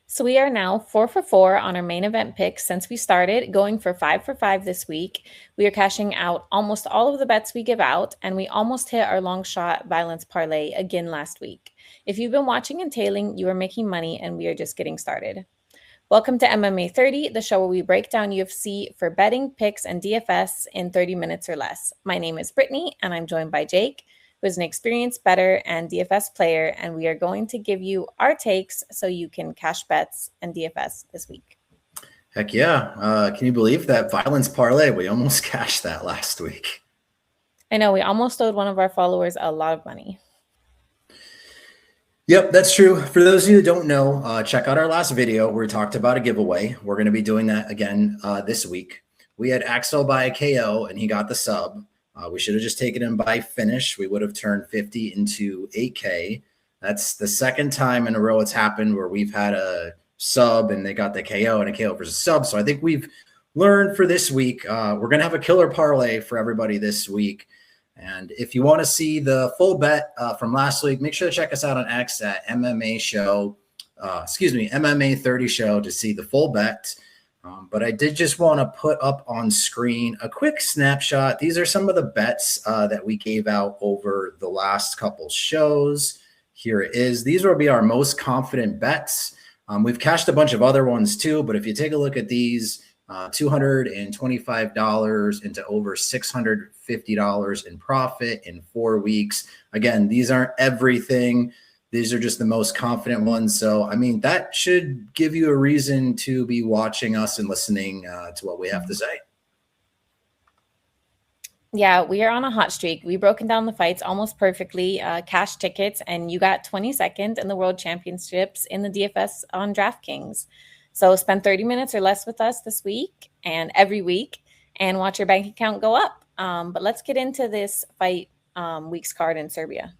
So we are now 4 for 4 on our main event picks since we started, going for 5 for 5 this week. We are cashing out almost all of the bets we give out, and we almost hit our long shot violence parlay again last week. If you've been watching and tailing, you are making money, and we are just getting started. Welcome to MMA30, the show where we break down UFC for betting, picks, and DFS in 30 minutes or less. My name is Brittany, and I'm joined by Jake, who is an experienced bettor and DFS player, and we are going to give you our takes so you can cash bets and DFS this week. Heck yeah. Can you believe that violence parlay? We almost cashed that last week. I know, we almost owed one of our followers a lot of money. Yep, that's true. For those of you that don't know, check out our last video where we talked about a giveaway. We're going to be doing that again this week. We had Axel by a KO, and he got the sub. We should have just taken him by finish. We would have turned 50 into 8K. That's the second time in a row it's happened where we've had a sub and they got the KO and a KO versus sub. So I think we've learned for this week. We're going to have a killer parlay for everybody this week. And if you want to see the full bet from last week, make sure to check us out on X at MMA30 show to see the full bet. But I did just want to put up on screen a quick snapshot. These are some of the bets that we gave out over the last couple shows. Here it is. These will be our most confident bets. We've cashed a bunch of other ones too, but if you take a look at these, $225 into over $650 in profit in 4 weeks. Again, these aren't everything. These are just the most confident ones. So, I mean, that should give you a reason to be watching us and listening to what we have to say. Yeah, we are on a hot streak. We've broken down the fights almost perfectly, cash tickets, and you got 22nd in the World Championships in the DFS on DraftKings. So spend 30 minutes or less with us this week and every week and watch your bank account go up. But let's get into this fight week's card in Serbia.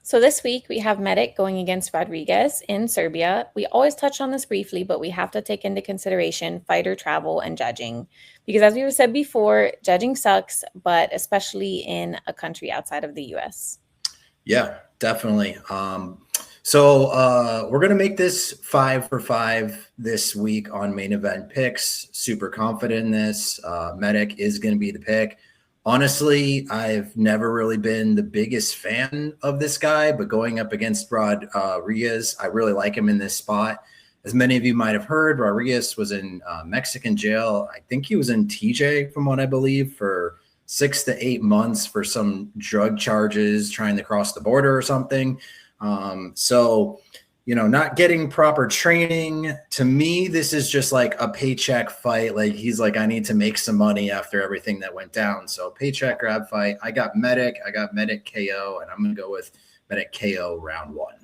So this week we have Medic going against Rodriguez in Serbia. We always touch on this briefly, but we have to take into consideration fighter travel and judging. Because as we've said before, judging sucks, but especially in a country outside of the US. Yeah, definitely. So we're going to make this 5 for 5 this week on main event picks. Super confident in this. Medic is going to be the pick. Honestly, I've never really been the biggest fan of this guy, but going up against Rodriguez, I really like him in this spot. As many of you might have heard, Rodriguez was in Mexican jail. I think he was in TJ, from what I believe, for 6 to 8 months for some drug charges, trying to cross the border or something. So, you know, not getting proper training. To me, this is just like a paycheck fight. Like, he's like, I need to make some money after everything that went down. So paycheck grab fight. I got Medic KO, and I'm going to go with Medic KO round 1.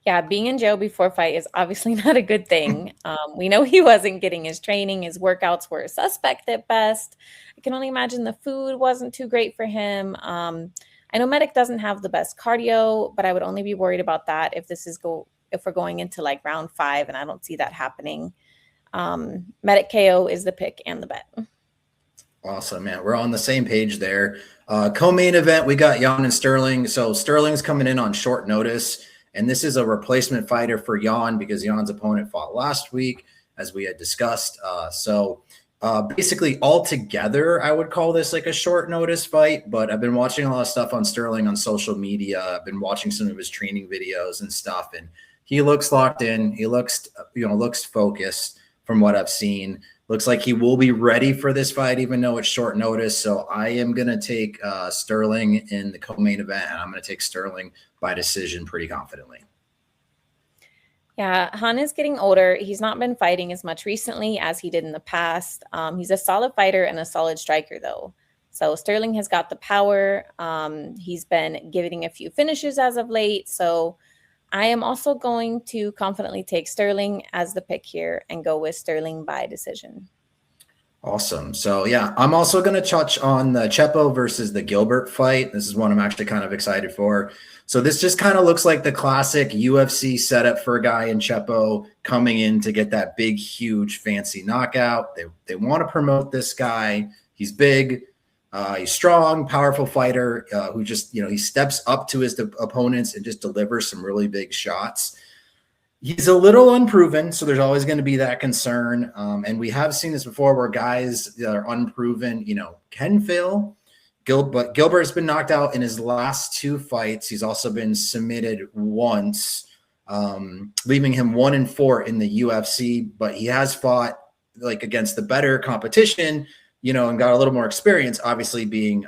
Yeah, being in jail before fight is obviously not a good thing. We know he wasn't getting his training. His workouts were suspect at best. I can only imagine the food wasn't too great for him. I know Medic doesn't have the best cardio, but I would only be worried about that if we're going into like round 5, and I don't see that happening. Medic KO is the pick and the bet. Awesome, man. We're on the same page there. Co-main event, we got Jan and Sterling. So Sterling's coming in on short notice, and this is a replacement fighter for Jan because Jan's opponent fought last week, as we had discussed. Basically altogether, I would call this like a short notice fight, but I've been watching a lot of stuff on Sterling on social media. I've been watching some of his training videos and stuff, and he looks locked in. He looks focused from what I've seen. Looks like he will be ready for this fight, even though it's short notice. So I am going to take Sterling in the co-main event, and I'm going to take Sterling by decision pretty confidently. Yeah, Han is getting older. He's not been fighting as much recently as he did in the past. He's a solid fighter and a solid striker, though. So Sterling has got the power. He's been giving a few finishes as of late. So I am also going to confidently take Sterling as the pick here and go with Sterling by decision. Awesome. So, yeah, I'm also going to touch on the Chepo versus the Gilbert fight. This is one I'm actually kind of excited for. So this just kind of looks like the classic UFC setup for a guy in Chepo coming in to get that big, huge, fancy knockout. They want to promote this guy. He's big. He's strong, powerful fighter who just, he steps up to his opponents and just delivers some really big shots. He's a little unproven, so there's always going to be that concern. And we have seen this before where guys that are unproven, can fail. But Gilbert's been knocked out in his last 2 fights. He's also been submitted once, leaving him 1-4 in the UFC. But he has fought against the better competition, and got a little more experience, obviously being,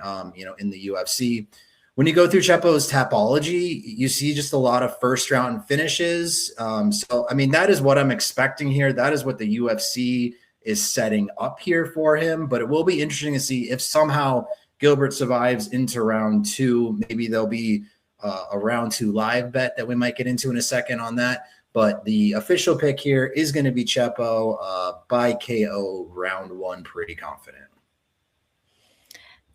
in the UFC. When you go through Chepo's Tapology, you see just a lot of first round finishes. That is what I'm expecting here. That is what the UFC is setting up here for him. But it will be interesting to see if somehow Gilbert survives into round 2. Maybe there'll be a round 2 live bet that we might get into in a second on that. But the official pick here is going to be Chepo by KO round 1, pretty confident.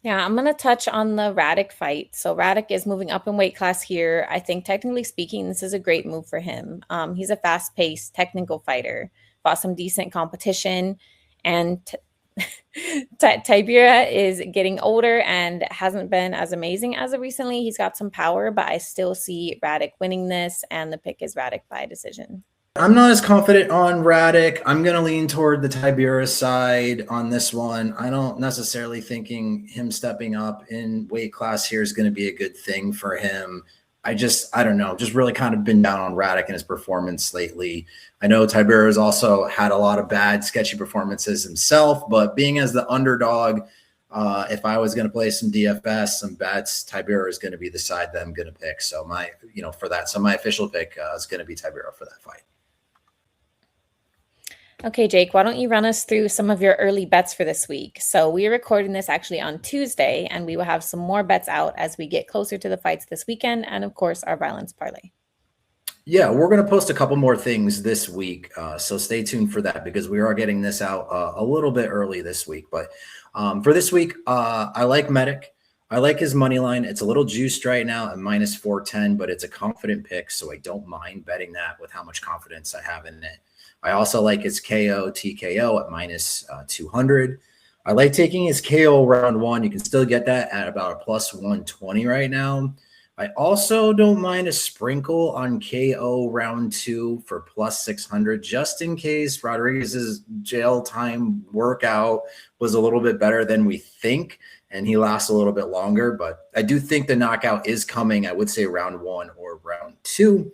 Yeah, I'm going to touch on the Radic fight. So Radic is moving up in weight class here. I think technically speaking, this is a great move for him. He's a fast-paced technical fighter, fought some decent competition, and Tibera is getting older and hasn't been as amazing as of recently. He's got some power, but I still see Radic winning this, and the pick is Radic by decision. I'm not as confident on Radic. I'm going to lean toward the Tibera side on this one. I don't necessarily thinking him stepping up in weight class here is going to be a good thing for him. I don't know, just really kind of been down on Radic and his performance lately. I know Tibera has also had a lot of bad, sketchy performances himself, but being as the underdog, if I was going to play some DFS, some bets, Tibera is going to be the side that I'm going to pick. So my official pick is going to be Tibera for that fight. Okay, Jake, why don't you run us through some of your early bets for this week? So we are recording this actually on Tuesday, and we will have some more bets out as we get closer to the fights this weekend, and of course, our Violence Parlay. Yeah, we're going to post a couple more things this week, so stay tuned for that because we are getting this out a little bit early this week. But for this week, I like Medic. I like his money line. It's a little juiced right now at minus 410, but it's a confident pick, so I don't mind betting that with how much confidence I have in it. I also like his KO TKO at minus 200. I like taking his KO round 1. You can still get that at about a plus 120 right now. I also don't mind a sprinkle on KO round 2 for plus 600, just in case Rodriguez's jail time workout was a little bit better than we think, and he lasts a little bit longer. But I do think the knockout is coming. I would say round 1 or round 2.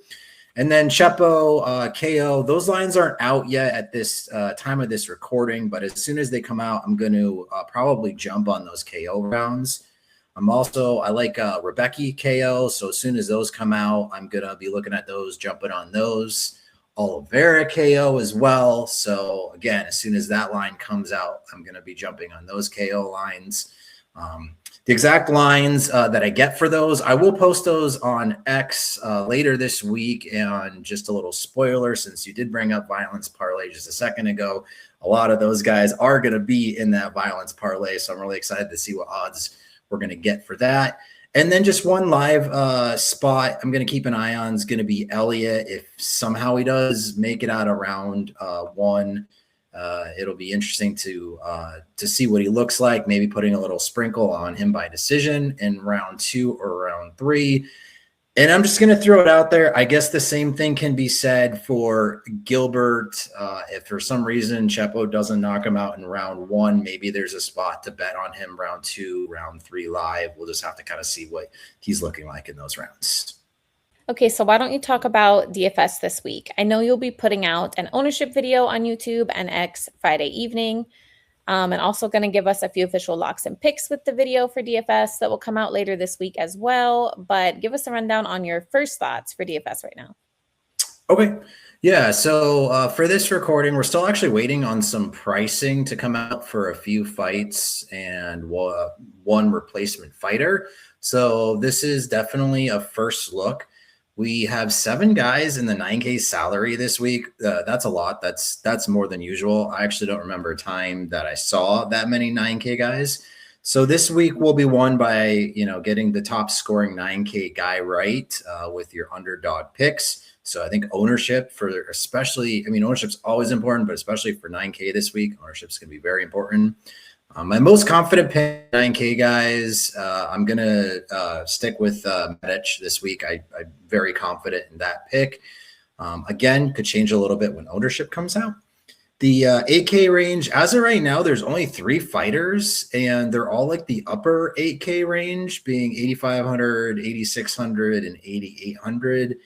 And then Chepo, KO, those lines aren't out yet at this time of this recording, but as soon as they come out, I'm going to probably jump on those KO rounds. I like Rebecca KO, so as soon as those come out, I'm going to be looking at those, jumping on those. Oliveira KO as well. So again, as soon as that line comes out, I'm going to be jumping on those KO lines. The exact lines that I get for those, I will post those on X later this week. And just a little spoiler, since you did bring up Violence Parlay just a second ago, a lot of those guys are going to be in that Violence Parlay. So I'm really excited to see what odds we're going to get for that. And then just one live spot I'm going to keep an eye on is going to be Elliott. If somehow he does make it out of round 1, it'll be interesting to see what he looks like, maybe putting a little sprinkle on him by decision in round 2 or round 3. And I'm just going to throw it out there. I guess the same thing can be said for Gilbert. If for some reason Chepo doesn't knock him out in round 1, maybe there's a spot to bet on him round 2, round 3 live. We'll just have to kind of see what he's looking like in those rounds. Okay, so why don't you talk about DFS this week? I know you'll be putting out an ownership video on YouTube and X Friday evening, and also going to give us a few official locks and picks with the video for DFS that will come out later this week as well. But give us a rundown on your first thoughts for DFS right now. Okay. Yeah. So for this recording, we're still actually waiting on some pricing to come out for a few fights and one replacement fighter. So this is definitely a first look. We have 7 guys in the 9K salary this week. That's a lot. That's more than usual. I actually don't remember a time that I saw that many 9K guys. So this week will be won by, getting the top scoring 9K guy right with your underdog picks. So I think ownership ownership's always important, but especially for 9K this week, ownership's going to be very important. My most confident pick, 9K guys. I'm gonna stick with Medic this week. I'm very confident in that pick. Again, could change a little bit when ownership comes out. The 8K range, as of right now, there's only 3 fighters, and they're all like the upper 8K range, being 8,500, 8,600, and 8,800.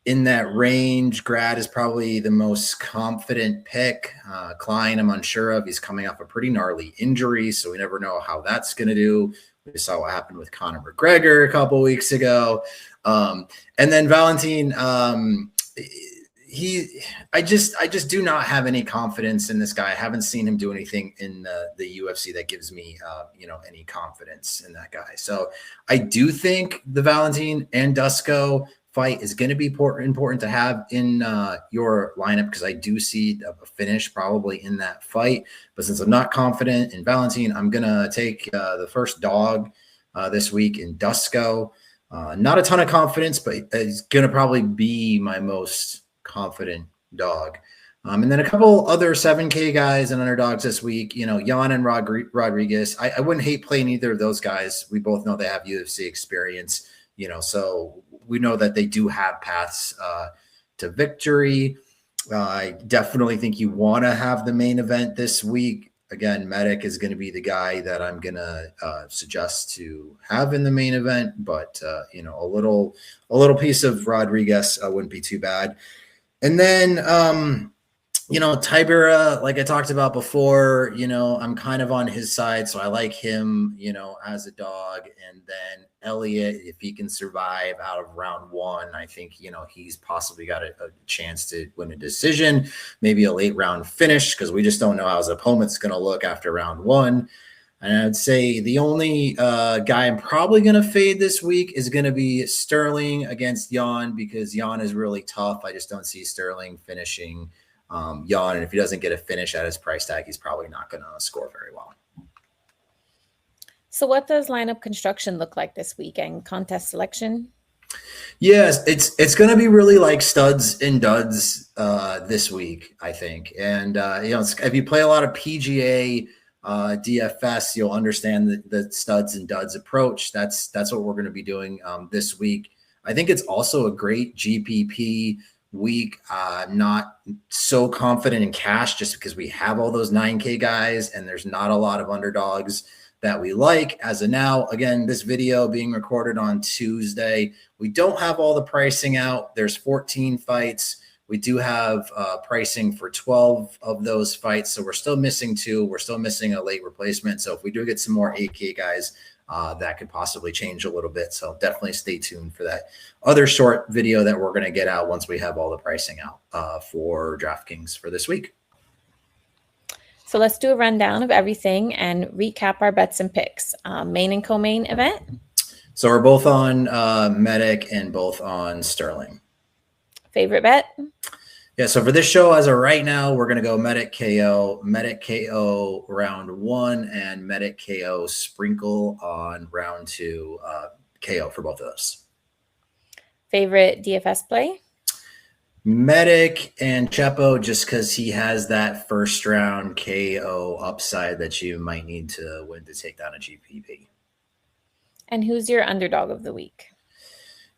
In that range, Grad is probably the most confident pick. Klein, I'm unsure of. He's coming off a pretty gnarly injury, so we never know how that's going to do. We saw what happened with Conor McGregor a couple weeks ago. And then Valentin, I just do not have any confidence in this guy. I haven't seen him do anything in the UFC that gives me any confidence in that guy. So I do think the Valentin and Dusko fight is going to be important to have in your lineup, because I do see a finish probably in that fight. But since I'm not confident in Valentin, I'm going to take the first dog this week in Dusko. Not a ton of confidence, but it's going to probably be my most confident dog. And then a couple other 7K guys and underdogs this week, Jan and Rodriguez. I wouldn't hate playing either of those guys. We both know they have UFC experience, so we know that they do have paths to victory. I definitely think you want to have the main event this week. Again, Medic is going to be the guy that I'm going to suggest to have in the main event, but a little piece of Rodriguez wouldn't be too bad. And then, Tibera, like I talked about before, I'm kind of on his side, so I like him, as a dog. And then Elliott, if he can survive out of round 1, I think, he's possibly got a chance to win a decision, maybe a late round finish, because we just don't know how his opponent's going to look after round 1. And I'd say the only guy I'm probably going to fade this week is going to be Sterling against Jan, because Jan is really tough. I just don't see Sterling finishing Jan. And if he doesn't get a finish at his price tag, he's probably not going to score very well. So what does lineup construction look like this week and contest selection? Yes, it's going to be really like studs and duds this week, I think. And, if you play a lot of PGA DFS, you'll understand the studs and duds approach. That's what we're going to be doing this week. I think it's also a great GPP week. Not so confident in cash just because we have all those 9K guys and there's not a lot of underdogs that we like as of now. Again, this video being recorded on Tuesday. We don't have all the pricing out. There's 14 fights. We do have pricing for 12 of those fights. So we're still missing 2. We're still missing a late replacement. So if we do get some more 8K guys, that could possibly change a little bit. So definitely stay tuned for that other short video that we're going to get out once we have all the pricing out for DraftKings for this week. So let's do a rundown of everything and recap our bets and picks. Main and co-main event. So we're both on Medic and both on Sterling. Favorite bet? Yeah, so for this show, as of right now, we're going to go Medic KO round 1, and Medic KO sprinkle on round 2 KO for both of those. Favorite DFS play? Medic and Chepo, just because he has that first round KO upside that you might need to win to take down a GPP. And who's your underdog of the week?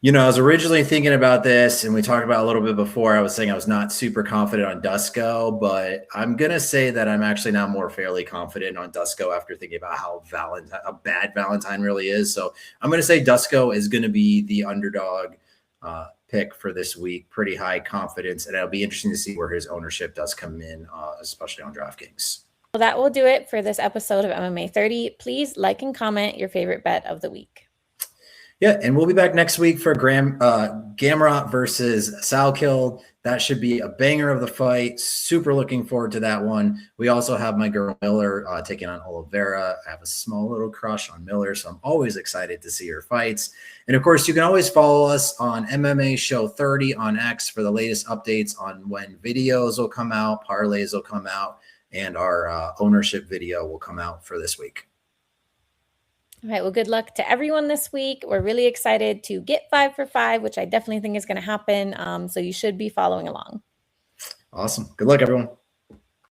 I was originally thinking about this, and we talked about a little bit before. I was saying I was not super confident on Dusko, but I'm going to say that I'm actually now more fairly confident on Dusko after thinking about how bad Valentine really is. So I'm going to say Dusko is going to be the underdog pick for this week. Pretty high confidence, and it'll be interesting to see where his ownership does come in, especially on DraftKings. Well, that will do it for this episode of MMA30. Please like and comment your favorite bet of the week. Yeah, and we'll be back next week for Gamrot versus Salkild. That should be a banger of the fight. Super looking forward to that one. We also have my girl Miller taking on Oliveira. I have a small little crush on Miller, so I'm always excited to see her fights. And of course, you can always follow us on MMA Show 30 on X for the latest updates on when videos will come out, parlays will come out, and our ownership video will come out for this week. All right. Well, good luck to everyone this week. We're really excited to get 5 for 5, which I definitely think is going to happen. So you should be following along. Awesome. Good luck, everyone.